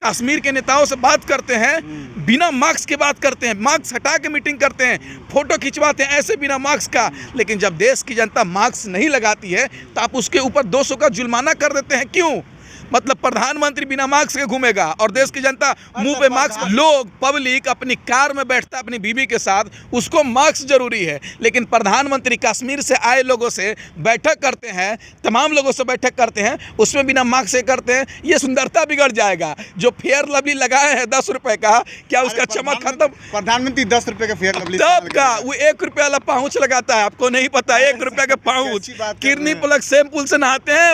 कश्मीर के नेताओं से बात करते हैं, बिना मास्क के बात करते हैं, मास्क हटा के मीटिंग करते हैं, फोटो खिंचवाते हैं ऐसे बिना मास्क का। लेकिन जब देश की जनता मास्क नहीं लगाती है तो आप उसके ऊपर 200 का जुर्माना कर देते हैं। क्यों? मतलब प्रधानमंत्री बिना मास्क के घूमेगा और देश की जनता मुंह पे मास्क। लोग पब्लिक अपनी कार में बैठता है अपनी बीवी के साथ, उसको मास्क जरूरी है, लेकिन प्रधानमंत्री कश्मीर से आए लोगों से बैठक करते हैं, तमाम लोगों से बैठक करते हैं, उसमें बिना मास्क से करते हैं। ये सुंदरता बिगड़ जाएगा। जो फेयर लवली लगाए हैं 10 रुपए का, क्या उसका चमक खत्म? प्रधानमंत्री 10 रुपए का फेयर लवली तब का वो 1 रुपये वाला पाउच लगाता है, आपको नहीं पता? 1 रुपये का पाउच, किडनी प्लग शैम्पूल से नहाते हैं।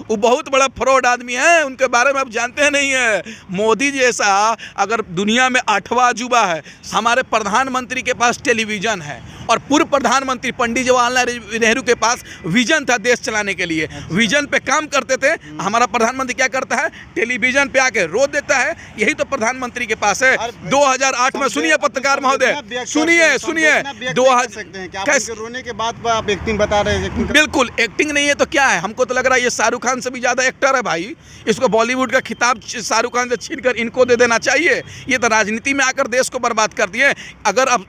वो बहुत बड़ा फ्रॉड आदमी है, उनके बारे में आप जानते नहीं है। मोदी जैसा अगर दुनिया में 8वां अजूबा है, हमारे प्रधानमंत्री के पास टेलीविजन है और पूर्व प्रधानमंत्री पंडित जवाहरलाल नेहरू के पास विजन था देश चलाने के लिए। विजन पे काम करते थे। हमारा प्रधानमंत्री क्या करता है? टेलीविजन पे आके रो देता है। यही तो प्रधानमंत्री के पास है। 2008 में सुनिए पत्रकार महोदय, सुनिए 2000 रोने के बाद आप एक्टिंग बता रहे हैं। बिल्कुल एक्टिंग नहीं है तो क्या है? हमको तो लग रहा है ये शाहरुख खान से भी ज़्यादा एक्टर है भाई। इसको बॉलीवुड का खिताब शाहरुख खान से छीनकर इनको दे देना चाहिए। ये तो राजनीति में आकर देश को बर्बाद कर दिए। अगर अब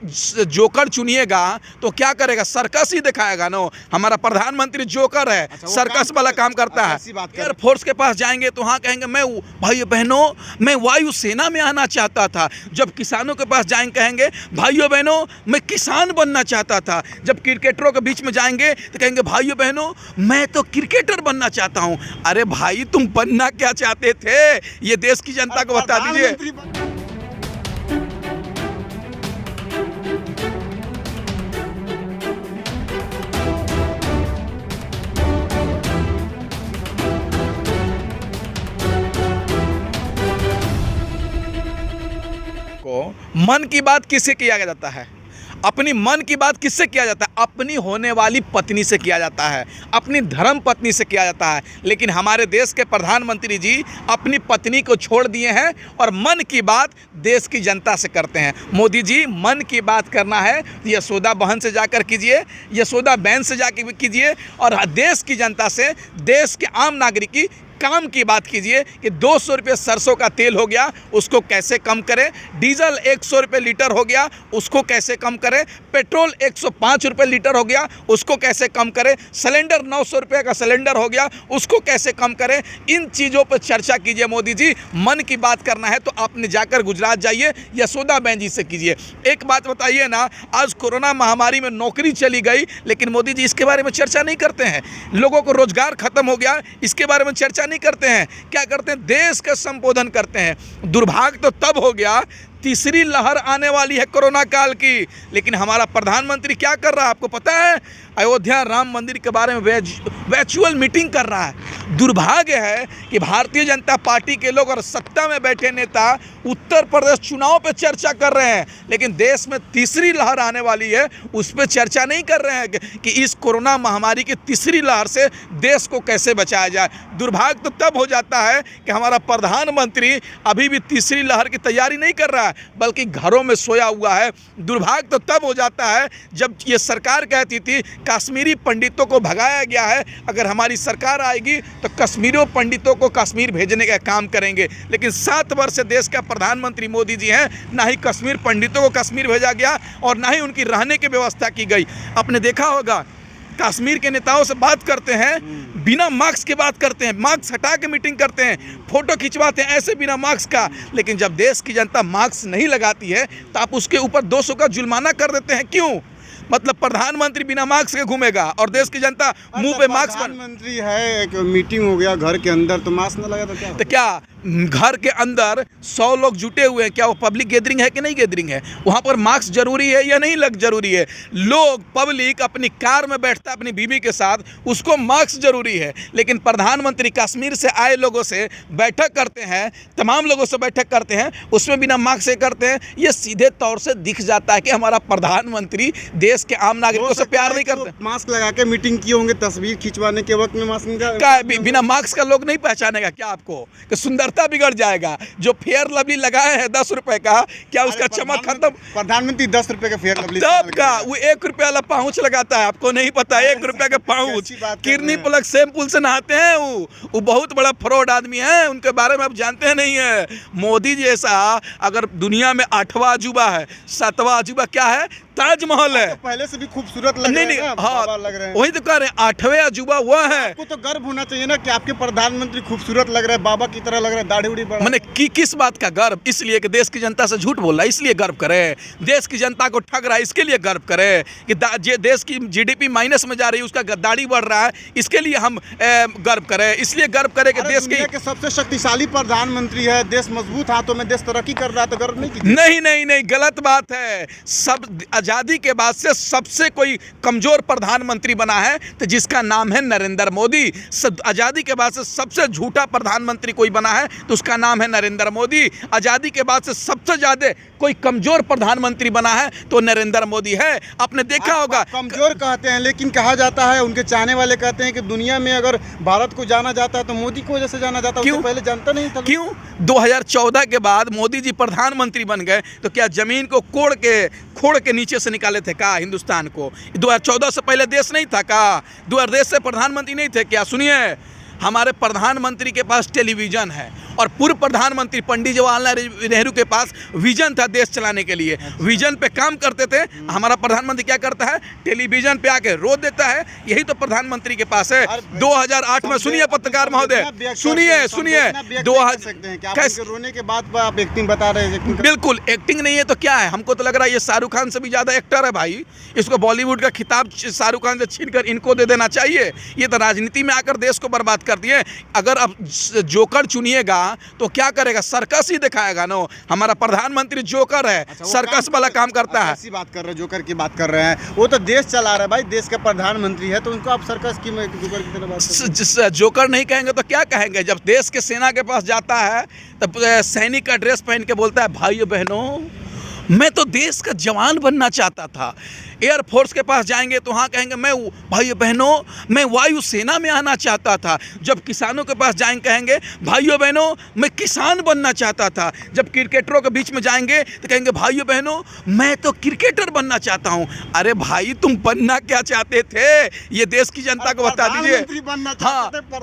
जोकर चुनिएगा तो क्या करेगा? सर्कस ही दिखाएगा ना। हमारा प्रधानमंत्री जोकर है, सर्कस वाला काम करता है। एयरफोर्स के पास जाएंगे तो वहाँ कहेंगे मैं भाइयों बहनों मैं वायुसेना में आना चाहता था। जब किसानों के पास जाएंगे कहेंगे भाइयों बहनों मैं किसान बनना चाहता था। जब क्रिकेटरों के बीच में जाएंगे तो कहेंगे भाइयों बहनों मैं तो क्रिकेटर बनना चाहता हूँ। अरे भाई तुम बनना क्या चाहते थे? ये देश की जनता को बता दीजिए। मन की बात किससे किया जाता है? अपनी मन की बात किससे किया जाता है? अपनी होने वाली पत्नी से किया जाता है, अपनी धर्म पत्नी से किया जाता है। लेकिन हमारे देश के प्रधानमंत्री जी अपनी पत्नी को छोड़ दिए हैं और मन की बात देश की जनता से करते हैं। मोदी जी मन की बात करना है यशोदा बहन से जाकर कीजिए, यशोदा बहन से जाकर कीजिए और देश की जनता से, देश के आम नागरिक की काम की बात कीजिए कि 200 रुपये सरसों का तेल हो गया, उसको कैसे कम करें। डीजल 100 रुपये लीटर हो गया, उसको कैसे कम करें। पेट्रोल 105 रुपये लीटर हो गया, उसको कैसे कम करें। सिलेंडर 900 रुपये का सिलेंडर हो गया, उसको कैसे कम करें। इन चीज़ों पर चर्चा कीजिए मोदी जी। मन की बात करना है तो आपने जाकर गुजरात जाइए, यशोदा बहन जी से कीजिए। एक बात बताइए ना, आज कोरोना महामारी में नौकरी चली गई, लेकिन मोदी जी इसके बारे में चर्चा नहीं करते हैं। लोगों को रोजगार खत्म हो गया, इसके बारे में चर्चा नहीं करते हैं। क्या करते हैं? देश का संबोधन करते हैं। दुर्भाग्य तो तब हो गया, तीसरी लहर आने वाली है कोरोना काल की, लेकिन हमारा प्रधानमंत्री क्या कर रहा है आपको पता है? अयोध्या राम मंदिर के बारे में वर्चुअल मीटिंग कर रहा है। दुर्भाग्य है कि भारतीय जनता पार्टी के लोग और सत्ता में बैठे नेता उत्तर प्रदेश चुनाव पे चर्चा कर रहे हैं, लेकिन देश में तीसरी लहर आने वाली है उस पर चर्चा नहीं कर रहे हैं कि इस कोरोना महामारी की तीसरी लहर से देश को कैसे बचाया जाए। दुर्भाग्य तो तब हो जाता है कि हमारा प्रधानमंत्री अभी भी तीसरी लहर की तैयारी नहीं कर रहा है, बल्कि घरों में सोया हुआ है। दुर्भाग्य तो तब हो जाता है जब ये सरकार कहती थी कश्मीरी पंडितों को भगाया गया है, अगर हमारी सरकार आएगी तो कश्मीरी पंडितों को कश्मीर भेजने का काम करेंगे। लेकिन 7 वर्ष से देश का प्रधानमंत्री मोदी जी हैं, ना ही कश्मीर पंडितों को कश्मीर भेजा गया और ना ही उनकी रहने की व्यवस्था की गई। आपने देखा होगा कश्मीर के नेताओं से बात करते हैं, बिना मास्क के बात करते हैं, मास्क हटा के मीटिंग करते हैं, फोटो खिंचवाते हैं ऐसे बिना मास्क का। लेकिन जब देश की जनता मास्क नहीं लगाती है तो आप उसके ऊपर 200 का जुर्माना कर देते हैं। क्यों? मतलब प्रधानमंत्री बिना मास्क के घूमेगा और देश की जनता मुंह पे मास्क। प्रधानमंत्री है, एक मीटिंग हो गया घर के अंदर तो मास्क न लगा तो क्या घर के अंदर 100 लोग जुटे हुए हैं, क्या वो पब्लिक गैदरिंग है कि नहीं गैदरिंग है? वहाँ पर मास्क जरूरी है या नहीं लग जरूरी है? लोग पब्लिक अपनी कार में बैठता है अपनी बीवी के साथ, उसको मास्क जरूरी है। लेकिन प्रधानमंत्री कश्मीर से आए लोगों से बैठक करते हैं, तमाम लोगों से बैठक करते हैं, उसमें बिना मास्क से करते हैं। ये सीधे तौर से दिख जाता है कि हमारा प्रधानमंत्री देश के आम नागरिकों से प्यार नहीं करते। मास्क लगा के मीटिंग किए होंगे, तस्वीर खिंचवाने के वक्त में मास्क बिना मास्क का लोग नहीं पहचानेगा क्या आपको कि सुंदर रास्ता बिगड़ जाएगा। जो फेयर लवली लगाए हैं 10 रुपए का, क्या उसका चमक खत्म? प्रधानमंत्री 10 रुपए का फेयर लवली तब का वो 1 रुपया वाला पाउच लगाता है, आपको नहीं पता? 1 रुपया का पाउच, किडनी प्लग शैम्पूल से नहाते हैं। वो बहुत बड़ा फ्रॉड आदमी है, उनके बारे में आप जानते नहीं है। मोदी जैसा अगर दुनिया में 8वां अजूबा है, 7वां अजूबा क्या है? ताजमहल है। तो पहले से भी खूबसूरत लग नहीं रहे हैं नहीं, ना, हाँ बाबा लग रहे हैं। वही तो कह रहे हैं, 8वें अजूबा वो है। आपको तो गर्व होना चाहिए ना कि आपके प्रधानमंत्री खूबसूरत लग रहे हैं, बाबा की तरह लग रहे हैं, दाढ़ी उड़ी बड़ा। मैंने किस बात का गर्व? इसलिए कि देश की जनता से झूठ बोल रहा है, इसलिए गर्व करे। देश की जनता को ठग रहा है, इसके लिए गर्व करे। कि देश की जीडीपी माइनस में जा रही है, उसका गद्दारी बढ़ रहा है, इसके लिए हम गर्व करें। इसलिए गर्व करें कि देश के सबसे शक्तिशाली प्रधानमंत्री है, देश मजबूत हाथों में, देश तरक्की कर रहा है, तो गर्व नहीं कीजिए? नहीं, गलत बात है। सब आज़ादी के बाद से सबसे कोई कमजोर प्रधानमंत्री बना है तो जिसका नाम है नरेंद्र मोदी। आज़ादी के बाद से सबसे झूठा प्रधानमंत्री कोई बना है तो उसका नाम है नरेंद्र मोदी। आज़ादी के बाद से सबसे ज़्यादा कोई कमजोर प्रधानमंत्री बना है तो नरेंद्र मोदी है। आपने देखा होगा। कमजोर कहते हैं, लेकिन कहा जाता है, उनके चाहने वाले कहते हैं कि दुनिया में अगर भारत को जाना जाता है तो मोदी की वजह से जाना जाता है। क्यों? पहले जानता नहीं था। क्यों? 2014 के बाद मोदी जी प्रधानमंत्री बन गए तो क्या जमीन को खोड़ के नीचे से निकाले थे का हिंदुस्तान को? 2014 से पहले देश नहीं था का? देश से प्रधानमंत्री नहीं थे क्या? सुनिए, हमारे प्रधानमंत्री के पास टेलीविज़न है और पूर्व प्रधानमंत्री पंडित जवाहरलाल नेहरू के पास विजन था देश चलाने के लिए। विजन पे काम करते थे। हमारा प्रधानमंत्री क्या करता है? टेलीविज़न पे आके रो देता है। यही तो प्रधानमंत्री के पास है। 2008 में सुनिए पत्रकार महोदय, सुनिए 2000 रोने के बाद आप एक्टिंग बता रहे हैं। बिल्कुल एक्टिंग नहीं है तो क्या है? हमको तो लग रहा है ये शाहरुख खान से भी ज़्यादा एक्टर है भाई। इसको बॉलीवुड का खिताब शाहरुख खान से छीनकर इनको दे देना चाहिए। ये तो राजनीति में आकर देश को बर्बाद कर दिए। अगर अब जोकर चुनिएगा तो क्या करेगा? सर्कस ही दिखाएगा ना। हमारा प्रधानमंत्री जोकर है, सर्कस वाला काम करता है। ऐसी बात कर रहे हैं, जोकर की बात कर रहे हैं। वो तो देश चला रहा है भाई, देश का प्रधानमंत्री है, तो उनको आप सर्कस की जोकर की तरह बात कर रहे हैं। जोकर नहीं कहेंगे तो क्या कहेंगे? जब देश के सेना के पास जाता है तब सैनिक का ड्रेस पहन के बोलता है, भाइयों बहनों मैं तो देश का जवान बनना चाहता था। एयरफोर्स के पास जाएंगे तो वहाँ कहेंगे, मैं भाइयों बहनों मैं वायुसेना में आना चाहता था। जब किसानों के पास जाएंगे कहेंगे, भाइयों बहनों मैं किसान बनना चाहता था। जब क्रिकेटरों के बीच में जाएंगे तो कहेंगे, भाइयों बहनों मैं तो क्रिकेटर बनना चाहता हूँ। अरे भाई तुम बनना क्या चाहते थे? ये देश की जनता को बता दीजिए।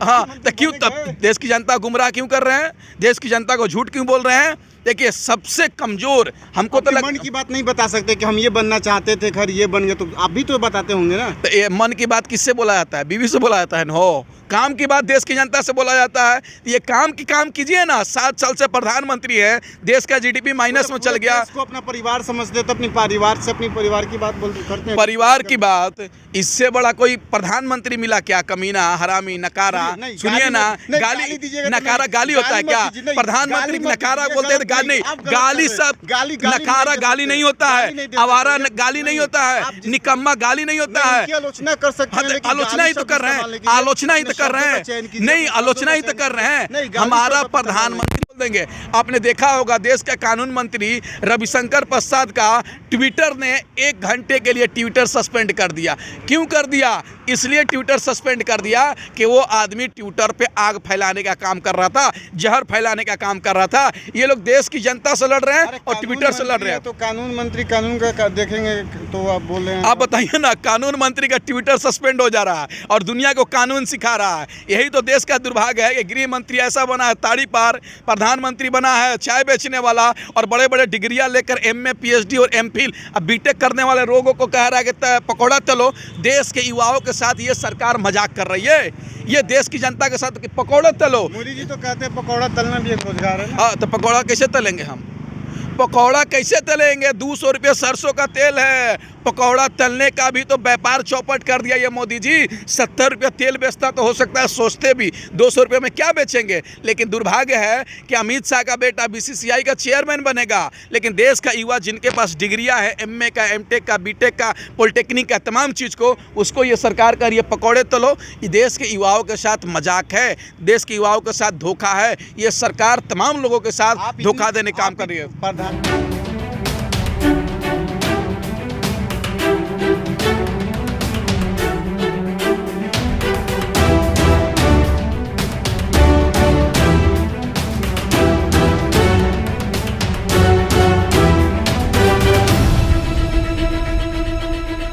हाँ, तो क्यों तब देश की जनता गुमराह क्यों कर रहे हैं? देश की जनता को झूठ क्यों बोल रहे हैं? देखिए सबसे कमजोर हमको तो मन की बात नहीं बता सकते कि हम ये बनना चाहते थे, खैर ये बन गए, तो आप भी तो बताते होंगे ना। तो ये मन की बात किससे बोला जाता है? बीवी से बोला जाता है ना। काम की बात देश की जनता से बोला जाता है। ये काम कीजिए ना। 7 साल से प्रधानमंत्री है, देश का जीडीपी माइनस में चल गया। इसको अपना परिवार समझते तो अपनी परिवार से अपनी परिवार की बात करते हैं। परिवार की बात, इससे बड़ा कोई प्रधानमंत्री मिला क्या? कमीना, हरामी, नकारा। सुनिए ना, गाली नकारा गाली होता है क्या? प्रधानमंत्री नकारा बोलते हैं गाली नहीं, गाली सब नकारा गाली नहीं होता है, आवारा गाली नहीं होता है, निकम्मा गाली नहीं होता है। आलोचना कर सकते हैं, आलोचना ही तो कर रहे हैं, आलोचना ही तो कर रहे हैं। नहीं, आलोचना ही तो कर रहे हैं। हमारा प्रधानमंत्री बोल देंगे। आपने देखा होगा देश के कानून मंत्री रविशंकर प्रसाद का ट्विटर ने 1 घंटे के लिए ट्विटर सस्पेंड कर दिया। क्यों कर दिया? इसलिए ट्विटर सस्पेंड कर दिया कि वो आदमी ट्विटर पे आग फैलाने का काम कर रहा था, जहर फैलाने का काम कर रहा था। ये लोग देश की जनता से लड़ रहे हैं और ट्विटर से लड़ रहे हैं। तो कानून मंत्री कानून का देखेंगे तो आप बोल रहे हैं। आप बताइए ना, कानून मंत्री का ट्विटर सस्पेंड हो जा रहा है और दुनिया को कानून सिखा रहा है। यही तो देश का दुर्भाग्य है कि गृह मंत्री ऐसा बना है ताड़ी पार, प्रधानमंत्री बना है चाय बेचने वाला और बड़े बड़े डिग्रियां लेकर एमए, पीएचडी और एमफिल, अब बीटेक करने वाले लोगों को कह रहा है कि पकौड़ा तलो। देश के युवाओं के साथ ये सरकार मजाक कर रही है। ये देश की जनता के साथ पकौड़ा तलो। मोदी जी तो कहते हैं पकौड़ा तलना भी एक रोजगार है। हाँ, तो पकौड़ा कैसे तलेंगे हम? पकौड़ा कैसे तलेंगे? 200 रुपये सरसों का तेल है। पकौड़ा तलने का भी तो व्यापार चौपट कर दिया ये मोदी जी। 70 रुपये तेल बेचता तो हो सकता है सोचते भी 200 रुपये में क्या बेचेंगे। लेकिन दुर्भाग्य है कि अमित शाह का बेटा बीसीसीआई का चेयरमैन बनेगा, लेकिन देश का युवा जिनके पास डिग्रियां है, एमए का, एमटेक का, बीटेक का, पॉलिटेक्निक का, तमाम चीज़ को उसको ये सरकार कर रही है पकौड़े तलो। ये देश के युवाओं के साथ मजाक है, देश के युवाओं के साथ धोखा है। ये सरकार तमाम लोगों के साथ धोखा देने काम कर रही है।